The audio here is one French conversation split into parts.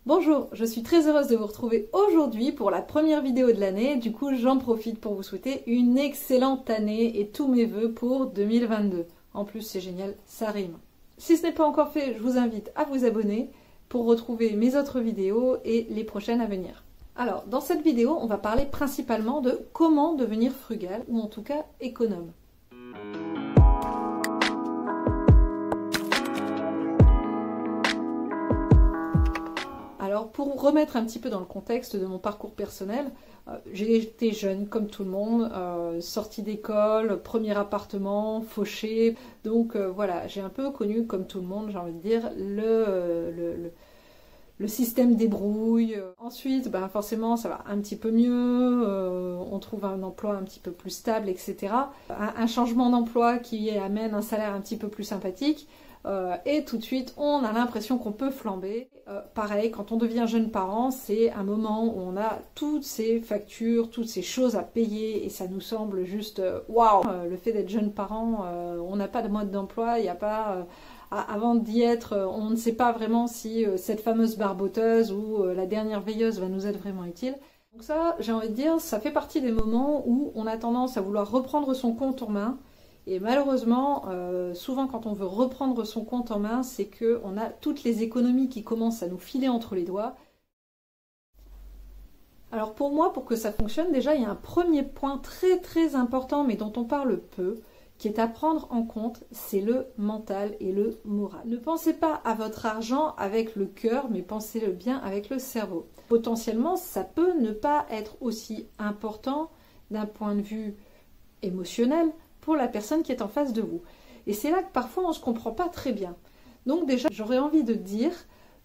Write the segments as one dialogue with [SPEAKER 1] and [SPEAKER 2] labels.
[SPEAKER 1] Bonjour, je suis très heureuse de vous retrouver aujourd'hui pour la première vidéo de l'année. Du coup, j'en profite pour vous souhaiter une excellente année et tous mes vœux pour 2022. En plus, c'est génial, ça rime. Si ce n'est pas encore fait, je vous invite à vous abonner pour retrouver mes autres vidéos et les prochaines à venir. Alors, dans cette vidéo, on va parler principalement de comment devenir frugal ou en tout cas économe. Alors pour remettre un petit peu dans le contexte de mon parcours personnel, j'ai été jeune comme tout le monde, sortie d'école, premier appartement, fauché, donc voilà, j'ai un peu connu comme tout le monde, j'ai envie de dire, le système débrouille. Ensuite, forcément ça va un petit peu mieux, on trouve un emploi un petit peu plus stable, etc. Un changement d'emploi qui amène un salaire un petit peu plus sympathique. Et tout de suite, on a l'impression qu'on peut flamber. Pareil, quand on devient jeune parent, c'est un moment où on a toutes ces factures, toutes ces choses à payer et ça nous semble juste waouh. Le fait d'être jeune parent, on n'a pas de mode d'emploi, il n'y a pas... avant d'y être, on ne sait pas vraiment si cette fameuse barboteuse ou la dernière veilleuse va nous être vraiment utile. Donc ça, j'ai envie de dire, ça fait partie des moments où on a tendance à vouloir reprendre son compte en main. Et malheureusement, souvent quand on veut reprendre son compte en main, c'est qu'on a toutes les économies qui commencent à nous filer entre les doigts. Alors pour moi, pour que ça fonctionne, déjà il y a un premier point très très important, mais dont on parle peu, qui est à prendre en compte, c'est le mental et le moral. Ne pensez pas à votre argent avec le cœur, mais pensez-le bien avec le cerveau. Potentiellement, ça peut ne pas être aussi important d'un point de vue émotionnel, pour la personne qui est en face de vous. Et c'est là que parfois on ne se comprend pas très bien. Donc déjà, j'aurais envie de dire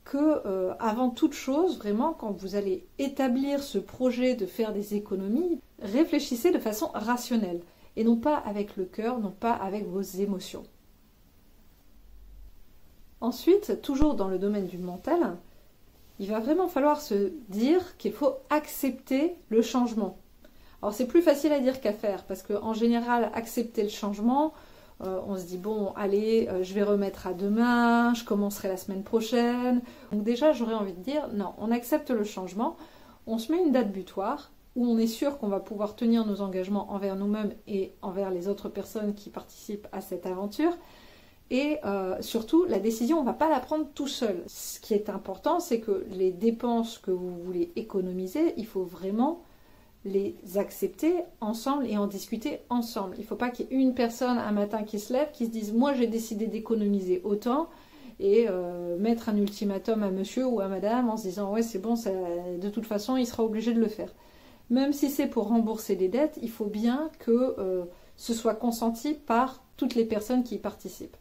[SPEAKER 1] que avant toute chose, vraiment, quand vous allez établir ce projet de faire des économies, réfléchissez de façon rationnelle et non pas avec le cœur, non pas avec vos émotions. Ensuite, toujours dans le domaine du mental, il va vraiment falloir se dire qu'il faut accepter le changement. Alors c'est plus facile à dire qu'à faire, parce qu'en général, accepter le changement, on se dit bon, allez, je vais remettre à demain, je commencerai la semaine prochaine. Donc déjà, j'aurais envie de dire, non, on accepte le changement, on se met une date butoir, où on est sûr qu'on va pouvoir tenir nos engagements envers nous-mêmes et envers les autres personnes qui participent à cette aventure. Et surtout, la décision, on ne va pas la prendre tout seul. Ce qui est important, c'est que les dépenses que vous voulez économiser, il faut vraiment les accepter ensemble et en discuter ensemble. Il ne faut pas qu'il y ait une personne un matin qui se lève, qui se dise « moi j'ai décidé d'économiser autant » et mettre un ultimatum à monsieur ou à madame en se disant « ouais c'est bon, ça, de toute façon il sera obligé de le faire ». Même si c'est pour rembourser des dettes, il faut bien que ce soit consenti par toutes les personnes qui y participent.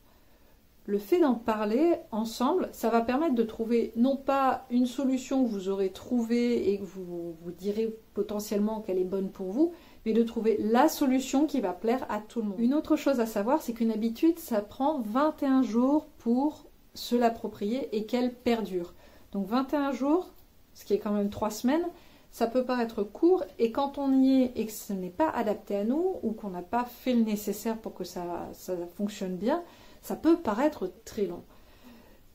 [SPEAKER 1] Le fait d'en parler ensemble, ça va permettre de trouver non pas une solution que vous aurez trouvée et que vous direz potentiellement qu'elle est bonne pour vous, mais de trouver la solution qui va plaire à tout le monde. Une autre chose à savoir, c'est qu'une habitude, ça prend 21 jours pour se l'approprier et qu'elle perdure. Donc 21 jours, ce qui est quand même 3 semaines, ça peut paraître court et quand on y est et que ce n'est pas adapté à nous ou qu'on n'a pas fait le nécessaire pour que ça fonctionne bien, ça peut paraître très long.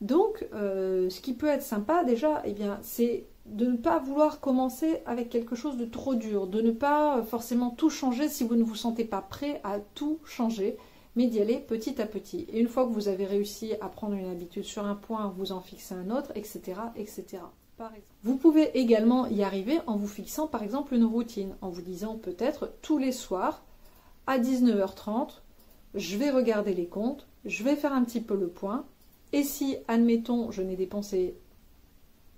[SPEAKER 1] Donc, ce qui peut être sympa déjà, c'est de ne pas vouloir commencer avec quelque chose de trop dur, de ne pas forcément tout changer si vous ne vous sentez pas prêt à tout changer, mais d'y aller petit à petit. Et une fois que vous avez réussi à prendre une habitude sur un point, vous en fixez un autre, etc., etc. Par exemple. Vous pouvez également y arriver en vous fixant par exemple une routine, en vous disant peut-être tous les soirs à 19h30, je vais regarder les comptes, je vais faire un petit peu le point, et si, admettons, je n'ai dépensé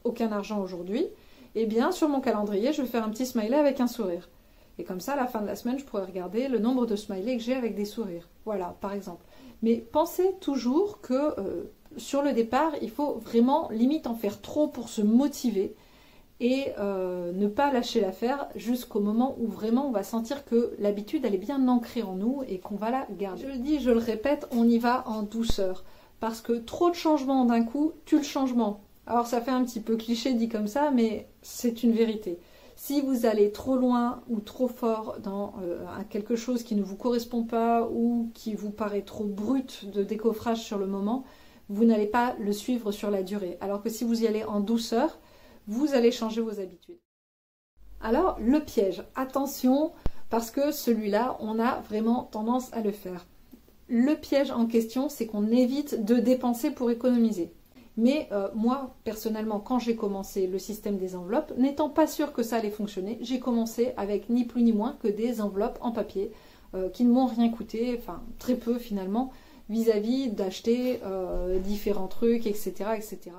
[SPEAKER 1] aucun argent aujourd'hui, eh bien, sur mon calendrier, je vais faire un petit smiley avec un sourire. Et comme ça, à la fin de la semaine, je pourrais regarder le nombre de smileys que j'ai avec des sourires. Voilà, par exemple. Mais pensez toujours que sur le départ, il faut vraiment, limite, en faire trop pour se motiver et ne pas lâcher l'affaire jusqu'au moment où vraiment on va sentir que l'habitude elle est bien ancrée en nous et qu'on va la garder. Je le dis, je le répète, on y va en douceur parce que trop de changements d'un coup tue le changement. Alors ça fait un petit peu cliché dit comme ça, mais c'est une vérité. Si vous allez trop loin ou trop fort dans quelque chose qui ne vous correspond pas ou qui vous paraît trop brut de décoffrage sur le moment, vous n'allez pas le suivre sur la durée. Alors que si vous y allez en douceur, vous allez changer vos habitudes. Alors, le piège, attention, parce que celui-là, on a vraiment tendance à le faire. Le piège en question, c'est qu'on évite de dépenser pour économiser. Mais moi, personnellement, quand j'ai commencé le système des enveloppes, n'étant pas sûre que ça allait fonctionner, j'ai commencé avec ni plus ni moins que des enveloppes en papier qui ne m'ont rien coûté, enfin très peu finalement, vis-à-vis d'acheter différents trucs, etc., etc.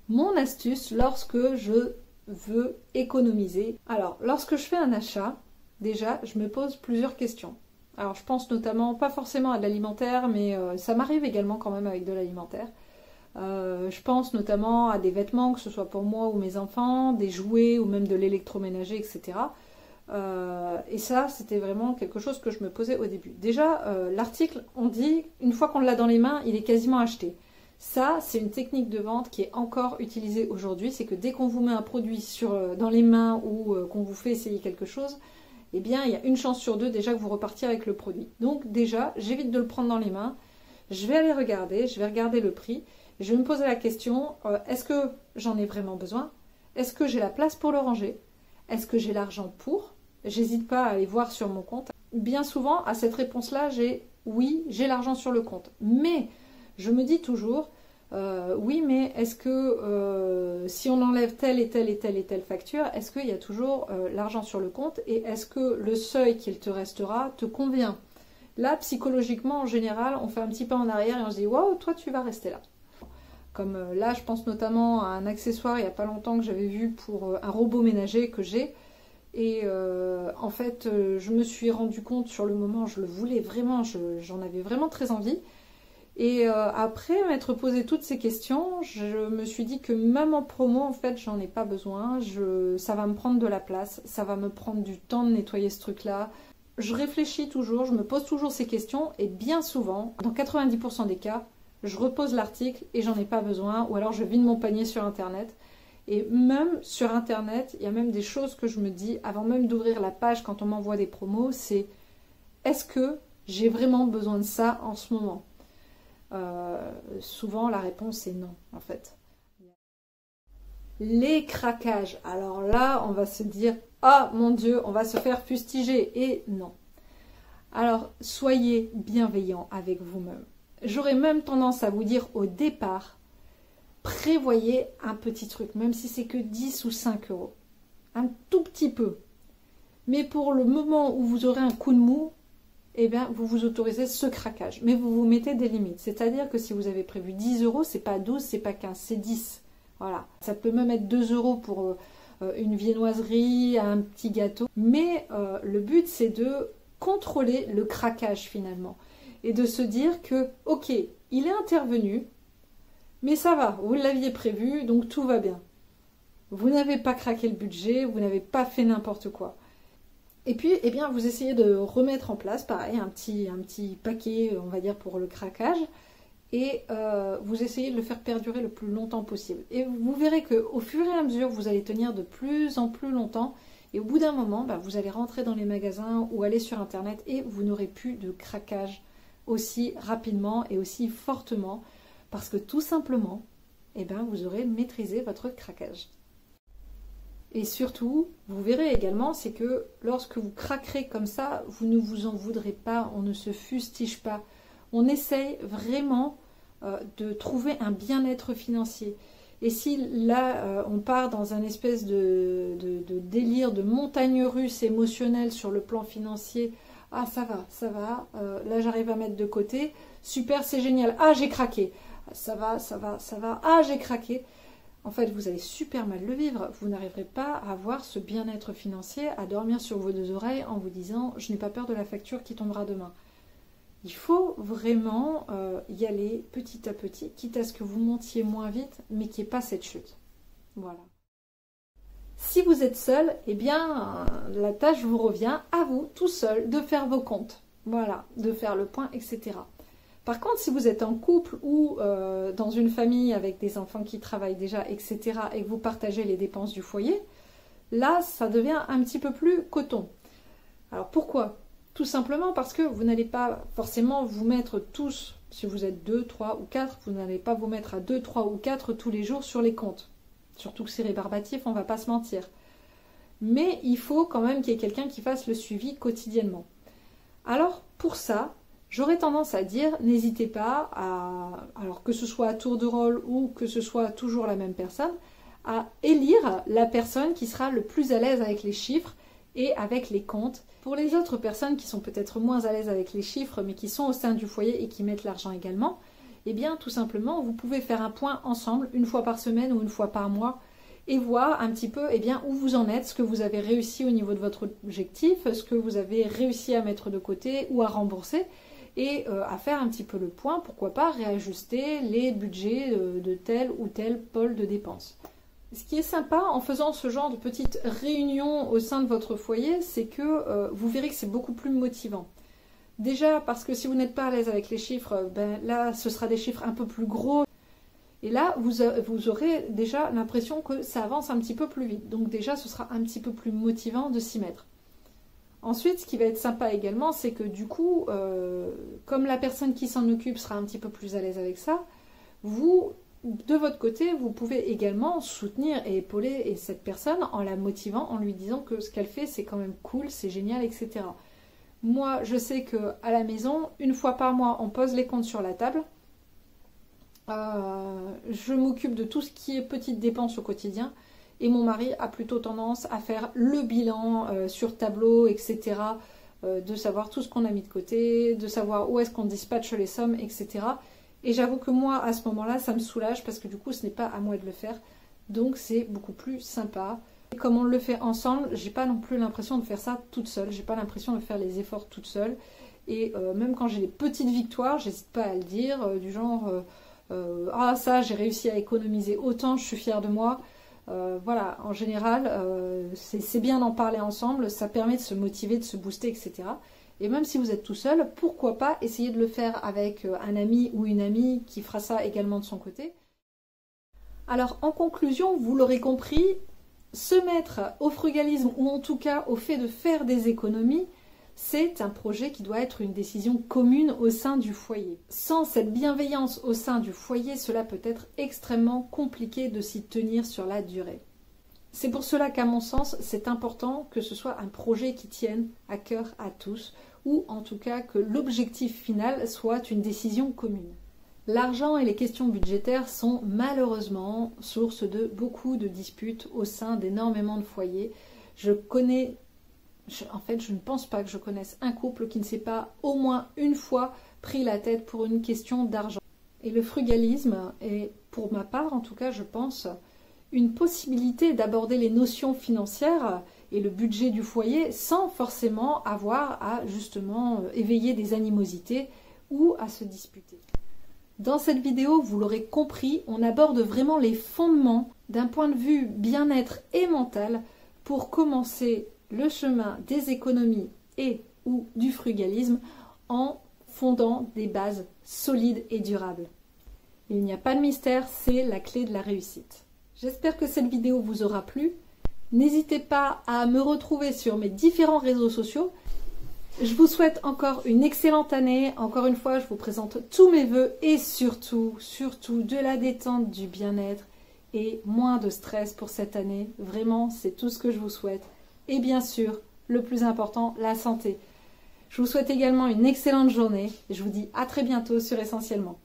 [SPEAKER 1] Mon astuce lorsque je veux économiser, alors lorsque je fais un achat, déjà je me pose plusieurs questions. Alors je pense notamment, pas forcément à de l'alimentaire, mais ça m'arrive également quand même avec de l'alimentaire. Je pense notamment à des vêtements, que ce soit pour moi ou mes enfants, des jouets ou même de l'électroménager, etc. Et ça, c'était vraiment quelque chose que je me posais au début. Déjà, l'article, on dit, une fois qu'on l'a dans les mains, il est quasiment acheté. Ça, c'est une technique de vente qui est encore utilisée aujourd'hui. C'est que dès qu'on vous met un produit dans les mains ou qu'on vous fait essayer quelque chose, eh bien, il y a une chance sur deux déjà que vous repartiez avec le produit. Donc déjà, j'évite de le prendre dans les mains. Je vais aller regarder, je vais regarder le prix. Je vais me poser la question, est-ce que j'en ai vraiment besoin? Est-ce que j'ai la place pour le ranger? Est-ce que j'ai l'argent pour? J'hésite pas à aller voir sur mon compte. Bien souvent, à cette réponse-là, oui, j'ai l'argent sur le compte. Mais je me dis toujours, oui, mais est-ce que si on enlève telle et telle et telle et telle facture, est-ce qu'il y a toujours l'argent sur le compte et est-ce que le seuil qu'il te restera te convient? Là, psychologiquement, en général, on fait un petit pas en arrière et on se dit, waouh, toi, tu vas rester là. Comme là, je pense notamment à un accessoire il n'y a pas longtemps que j'avais vu pour un robot ménager que j'ai. Et en fait, je me suis rendu compte sur le moment, je le voulais vraiment, j'en avais vraiment très envie. Et après m'être posé toutes ces questions, je me suis dit que même en promo, en fait, j'en ai pas besoin. Ça va me prendre de la place, ça va me prendre du temps de nettoyer ce truc-là. Je réfléchis toujours, je me pose toujours ces questions et bien souvent, dans 90% des cas, je repose l'article et j'en ai pas besoin ou alors je vide mon panier sur Internet. Et même sur Internet, il y a même des choses que je me dis, avant même d'ouvrir la page quand on m'envoie des promos, c'est est-ce que j'ai vraiment besoin de ça en ce moment? Souvent la réponse est non en fait. Les craquages, alors là on va se dire ah mon Dieu, on va se faire fustiger et non. Alors soyez bienveillants avec vous-même. J'aurais même tendance à vous dire au départ, prévoyez un petit truc, même si c'est que 10 ou 5 euros. Un tout petit peu. Mais pour le moment où vous aurez un coup de mou, eh bien, vous vous autorisez ce craquage. Mais vous vous mettez des limites. C'est-à-dire que si vous avez prévu 10 euros, c'est pas 12, c'est pas 15, c'est 10. Voilà. Ça peut même être 2 euros pour une viennoiserie, un petit gâteau. Mais le but, c'est de contrôler le craquage finalement. Et de se dire que, ok, il est intervenu, mais ça va, vous l'aviez prévu, donc tout va bien. Vous n'avez pas craqué le budget, vous n'avez pas fait n'importe quoi. Et puis, eh bien, vous essayez de remettre en place, pareil, un petit paquet, on va dire, pour le craquage, et vous essayez de le faire perdurer le plus longtemps possible. Et vous verrez qu'au fur et à mesure, vous allez tenir de plus en plus longtemps, et au bout d'un moment, vous allez rentrer dans les magasins ou aller sur Internet, et vous n'aurez plus de craquage aussi rapidement et aussi fortement, parce que tout simplement, eh bien, vous aurez maîtrisé votre craquage. Et surtout, vous verrez également, c'est que lorsque vous craquerez comme ça, vous ne vous en voudrez pas, on ne se fustige pas. On essaye vraiment de trouver un bien-être financier. Et si là, on part dans un espèce de délire, de montagne russe émotionnelle sur le plan financier, ah ça va, là j'arrive à mettre de côté, super, c'est génial, ah j'ai craqué. Ça va, ah j'ai craqué. En fait, vous allez super mal le vivre. Vous n'arriverez pas à avoir ce bien-être financier, à dormir sur vos deux oreilles en vous disant « je n'ai pas peur de la facture qui tombera demain ». Il faut vraiment y aller petit à petit, quitte à ce que vous montiez moins vite, mais qu'il n'y ait pas cette chute. Voilà. Si vous êtes seul, eh bien, la tâche vous revient à vous, tout seul, de faire vos comptes. Voilà, de faire le point, etc. Par contre, si vous êtes en couple ou dans une famille avec des enfants qui travaillent déjà, etc., et que vous partagez les dépenses du foyer, là, ça devient un petit peu plus coton. Alors pourquoi? Tout simplement parce que vous n'allez pas forcément vous mettre tous Si vous êtes 2, 3 ou 4, vous n'allez pas vous mettre à 2, 3 ou 4 tous les jours sur les comptes. Surtout que c'est rébarbatif, on ne va pas se mentir. Mais il faut quand même qu'il y ait quelqu'un qui fasse le suivi quotidiennement. Alors pour ça, j'aurais tendance à dire, n'hésitez pas alors que ce soit à tour de rôle ou que ce soit toujours la même personne, à élire la personne qui sera le plus à l'aise avec les chiffres et avec les comptes. Pour les autres personnes qui sont peut-être moins à l'aise avec les chiffres, mais qui sont au sein du foyer et qui mettent l'argent également, eh bien tout simplement, vous pouvez faire un point ensemble, une fois par semaine ou une fois par mois, et voir un petit peu eh bien, où vous en êtes, ce que vous avez réussi au niveau de votre objectif, ce que vous avez réussi à mettre de côté ou à rembourser, et à faire un petit peu le point, pourquoi pas réajuster les budgets de tel ou tel pôle de dépenses. Ce qui est sympa en faisant ce genre de petite réunion au sein de votre foyer, c'est que vous verrez que c'est beaucoup plus motivant. Déjà parce que si vous n'êtes pas à l'aise avec les chiffres, ben là ce sera des chiffres un peu plus gros. Et là vous aurez déjà l'impression que ça avance un petit peu plus vite. Donc déjà ce sera un petit peu plus motivant de s'y mettre. Ensuite, ce qui va être sympa également, c'est que du coup, comme la personne qui s'en occupe sera un petit peu plus à l'aise avec ça, vous, de votre côté, vous pouvez également soutenir et épauler cette personne en la motivant, en lui disant que ce qu'elle fait, c'est quand même cool, c'est génial, etc. Moi, je sais qu'à la maison, une fois par mois, on pose les comptes sur la table. Je m'occupe de tout ce qui est petites dépenses au quotidien. Et mon mari a plutôt tendance à faire le bilan sur tableau, etc. De savoir tout ce qu'on a mis de côté, de savoir où est-ce qu'on dispatche les sommes, etc. Et j'avoue que moi, à ce moment-là, ça me soulage parce que du coup, ce n'est pas à moi de le faire. Donc, c'est beaucoup plus sympa. Et comme on le fait ensemble, j'ai pas non plus l'impression de faire ça toute seule. J'ai pas l'impression de faire les efforts toute seule. Et même quand j'ai des petites victoires, j'hésite pas à le dire, du genre ah ça, j'ai réussi à économiser autant, je suis fière de moi. Voilà, en général, c'est bien d'en parler ensemble, ça permet de se motiver, de se booster, etc. Et même si vous êtes tout seul, pourquoi pas essayer de le faire avec un ami ou une amie qui fera ça également de son côté. Alors, en conclusion, vous l'aurez compris, se mettre au frugalisme ou en tout cas au fait de faire des économies, c'est un projet qui doit être une décision commune au sein du foyer. Sans cette bienveillance au sein du foyer, cela peut être extrêmement compliqué de s'y tenir sur la durée. C'est pour cela qu'à mon sens, c'est important que ce soit un projet qui tienne à cœur à tous, ou en tout cas que l'objectif final soit une décision commune. L'argent et les questions budgétaires sont malheureusement source de beaucoup de disputes au sein d'énormément de foyers. En fait, je ne pense pas que je connaisse un couple qui ne s'est pas au moins une fois pris la tête pour une question d'argent. Et le frugalisme est, pour ma part en tout cas, je pense, une possibilité d'aborder les notions financières et le budget du foyer sans forcément avoir à justement éveiller des animosités ou à se disputer. Dans cette vidéo, vous l'aurez compris, on aborde vraiment les fondements d'un point de vue bien-être et mental pour commencer le chemin des économies et ou du frugalisme en fondant des bases solides et durables. Il n'y a pas de mystère, c'est la clé de la réussite. J'espère que cette vidéo vous aura plu. N'hésitez pas à me retrouver sur mes différents réseaux sociaux. Je vous souhaite encore une excellente année. Encore une fois, je vous présente tous mes vœux et surtout de la détente, du bien-être et moins de stress pour cette année. Vraiment, c'est tout ce que je vous souhaite. Et bien sûr, le plus important, la santé. Je vous souhaite également une excellente journée et je vous dis à très bientôt sur Essentiellement.